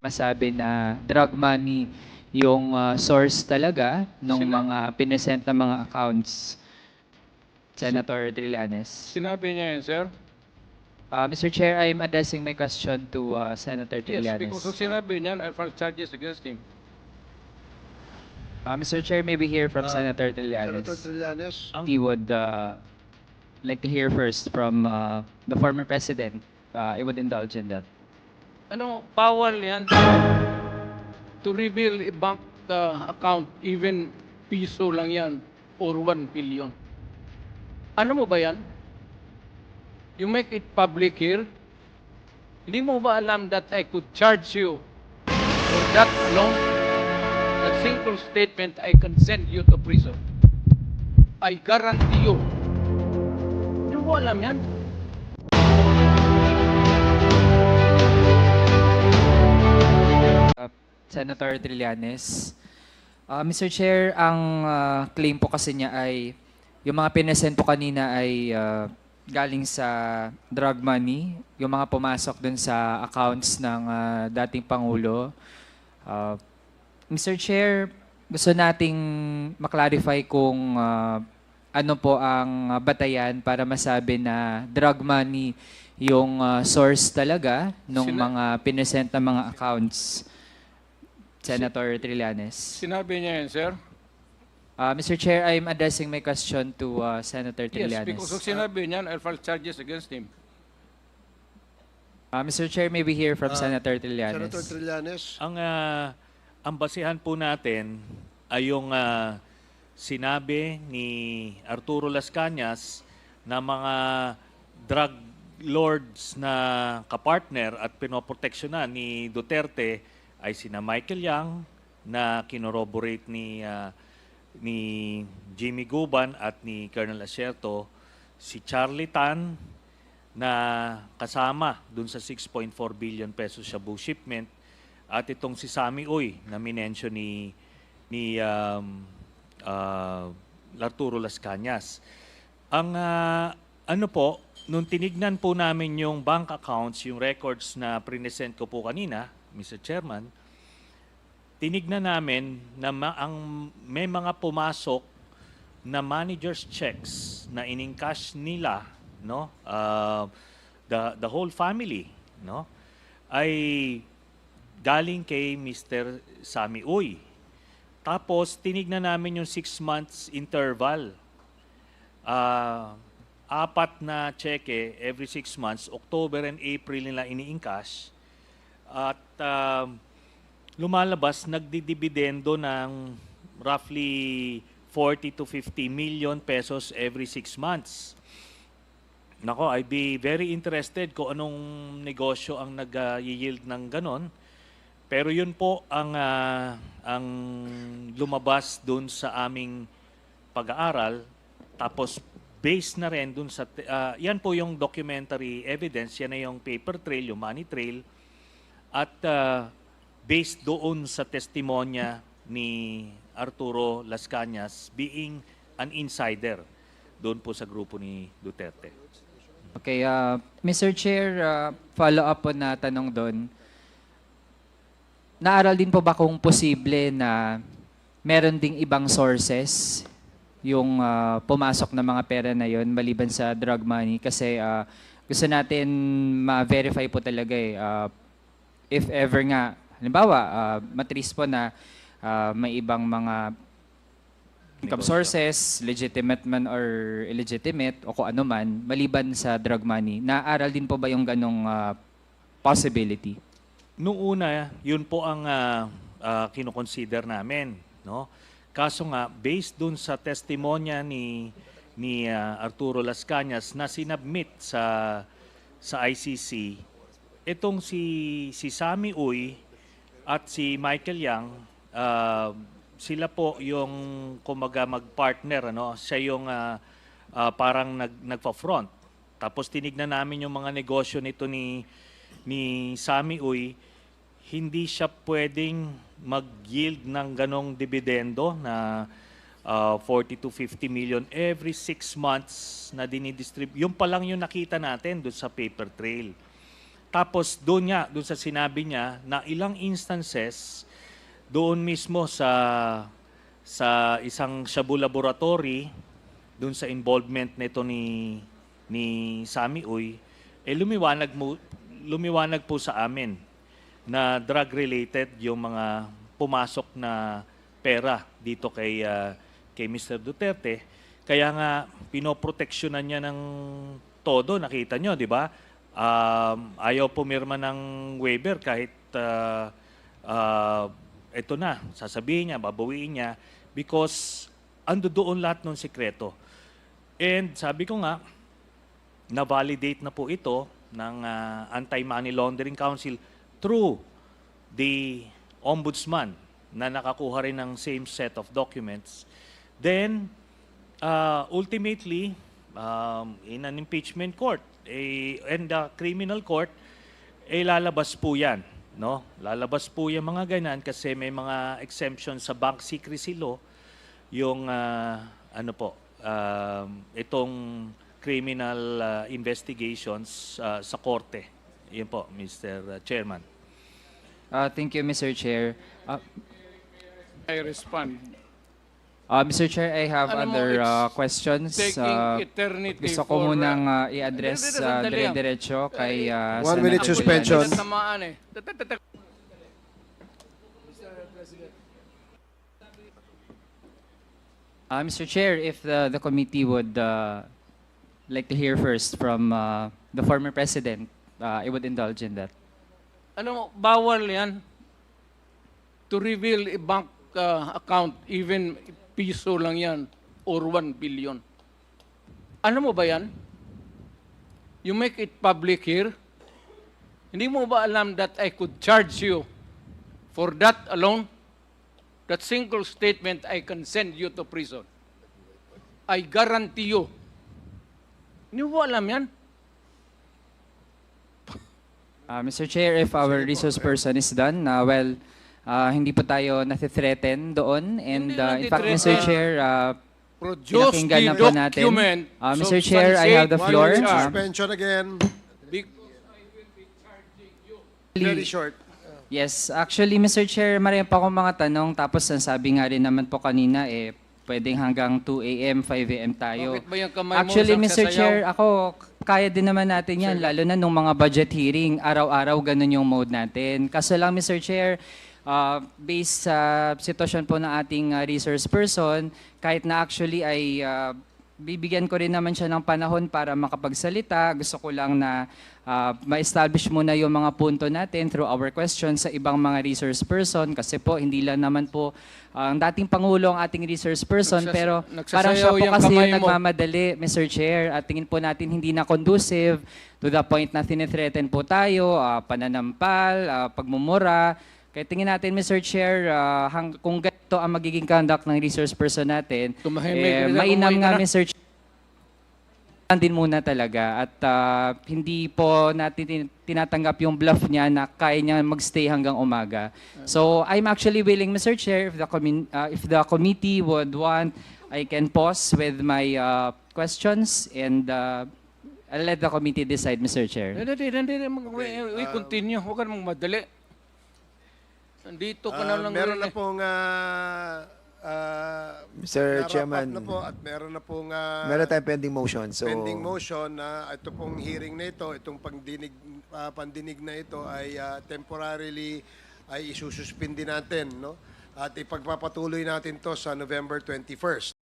masabi na drug money yung source talaga ng mga pinesent na mga accounts, Senator Trillanes. Sinabi niya yun, sir? Mr. Chair, I'm addressing my question to Senator Yes, Trillanes. because kung sinabi niyan, I'll file charges against him. Mr. Chair, may we hear from Senator Trillanes? Senator Trillanes. He would like to hear first from the former president. I would indulge in that. Ano, bawal yan to reveal a bank account, even piso lang yan, or 1 billion. Ano mo ba yan? You make it public here. Hindi mo ba alam that I could charge you for that alone? A single statement, I can send you to prison. I guarantee you. Hindi mo alam yan? Senator Trillanes. Mr. Chair, ang claim po kasi niya ay yung mga pinesent po kanina ay galing sa drug money, yung mga pumasok dun sa accounts ng dating Pangulo. Mr. Chair, gusto nating maklarify kung ano po ang batayan para masabi na drug money yung source talaga ng mga pinesent na mga accounts, Senator Trillanes. Sinabi niya yun, sir? Mr. Chair, I'm addressing my question to Senator Yes, Trillanes. because kung sinabi niyan, I'll file charges against him. Mr. Chair, may we hear from Senator Trillanes? Senator Trillanes. Ang basihan po natin ay yung sinabi ni Arturo Las Cañas na mga drug lords na kapartner at pinoproteksyonan ni Duterte ay sina Michael Yang na kinoroborate ni Jimmy Guban at ni Colonel Asierto, si Charlie Tan na kasama dun sa 6.4 billion pesos shabu shipment, at itong si Sammy Uy na minensyon ni Arturo Las Cañas. Ang ano po, nung tinignan po namin yung bank accounts, yung records na present ko po kanina, Mr. Chairman, tinignan namin na may mga pumasok na manager's checks na in-encash nila, no? The whole family, no? Ay galing kay Mr. Sammy Uy. Tapos tinignan namin yung 6 months interval. 4 na cheque every 6 months, October and April nila ini-encash. At lumalabas, nagdidibidendo ng roughly 40 to 50 million pesos every 6 months. Nako, I'd be very interested kung anong negosyo ang nag-yield ng ganon. Pero yun po ang lumabas dun sa aming pag-aaral. Tapos based na rin dun sa, yan po yung documentary evidence, yan na yung paper trail, yung money trail. At based doon sa testimonya ni Arturo Las Cañas being an insider doon po sa grupo ni Duterte. Okay, Mr. Chair, follow-up po na tanong doon. Naaral din po ba kung posible na meron ding ibang sources yung pumasok na mga pera na yon maliban sa drug money? Kasi gusto natin ma-verify po talaga if ever nga, halimbawa, matris po na may ibang mga income sources, legitimate man or illegitimate, o kung ano man, maliban sa drug money. Naaral din po ba yung ganong possibility? Noong una, yun po ang kinoconsider namin, no? Kaso nga, based dun sa testimonya ni Arturo Las Cañas na sinubmit sa ICC, itong si Sammy Uy at si Michael Yang, sila po yung kumaga mag-partner, ano? Siya yung parang nagpa-front. Tapos tinignan namin yung mga negosyo nito ni Sammy Uy, hindi siya pwedeng mag-yield ng ganong dividendo na 40 to 50 million every 6 months na dinidistribute. Yung pa lang yung nakita natin doon sa paper trail. Tapos doon sa sinabi niya na ilang instances doon mismo sa isang Shabu Laboratory, doon sa involvement nito ni Sami Uy, lumiwanag po sa amin na drug related yung mga pumasok na pera dito kay Mr. Duterte. Kaya nga pinoproteksyonan niya ng todo, nakita nyo, di ba? Ayaw pumirma ng waiver kahit ito na, sasabihin niya, babawiin niya because ando doon lahat ng sikreto. And sabi ko nga, na-validate na po ito ng Anti-Money Laundering Council through the Ombudsman na nakakuha rin ng same set of documents. Then, ultimately, in an impeachment court and the criminal court, lalabas po yan. No? Lalabas po yung mga ganyan kasi may mga exemptions sa bank secrecy law yung itong criminal investigations sa korte. Yun po, Mr. Chairman. Thank you, Mr. Chair. I respond. Mr. Chair, I have Alam mo, other it's questions. taking eternity Gusto ko for, munang i-address Sandali lang. dire-diretso kay 1 minute Senator suspension. Llanes. Tamaan eh. Mr. Chair, if the committee would like to hear first from the former president, I would indulge in that. Ano mo, bawal yan to reveal a bank account, even piso lang yan, or 1 billion. Ano mo ba yan? You make it public here. Hindi mo ba alam that I could charge you for that alone? That single statement, I can send you to prison. I guarantee you. Hindi mo ba alam yan? Mr. Chair, if our resource person is done, hindi po tayo nathi-threaten doon. And Hindi in fact, Mr. nathi-threaten. Chair, Produce pinakinggan the na po natin. document. Mr. Chair, I have the substantiate floor. what you charge. Suspension again. Big- Very short. Yes, actually, Mr. Chair, marami pa akong mga tanong. Tapos ang sabi nga rin naman po kanina, pwedeng hanggang 2 a.m., 5 a.m. tayo. Bakit ba yung kamay mo Actually, sa Mr. sasayaw? Chair, ako, kaya din naman natin yan, lalo na nung mga budget hearing, araw-araw ganun yung mode natin. Kaso lang, Mr. Chair, based sa sitwasyon po ng ating resource person, kahit na actually ay bibigyan ko rin naman siya ng panahon para makapagsalita. Gusto ko lang na ma-establish muna yung mga punto natin through our questions sa ibang mga resource person kasi po hindi lang naman po ang dating Pangulo ang ating resource person pero parang siya nagsasayaw po yung kasi kamay yung mo. nagmamadali, Mr. Chair, at tingin po natin hindi na conducive to the point na tinithreaten po tayo, pananampal, pagmumura. Kaya tingin natin, Mr. Chair, kung ganito ang magiging conduct ng resource person natin, Tumahimik, mainam kumain nga, ka na. Mr. Chair, din muna talaga at hindi po natin tinatanggap yung bluff niya na kaya niya magstay hanggang umaga. So I'm actually willing, Mr. Chair, if the committee would want, I can pause with my questions and I'll let the committee decide, Mr. Chair. Hindi. We continue. Huwag ka namang madali. Nandito ka na lang. Meron rin na eh. pong Mr. na-wrap up Chairman, na po at meron na pong meron tayong pending motion. So, pending motion na ito pong hearing na ito, itong pandinig na ito ay temporarily ay isususpindi natin, no? At ipagpapatuloy natin to sa November 21st.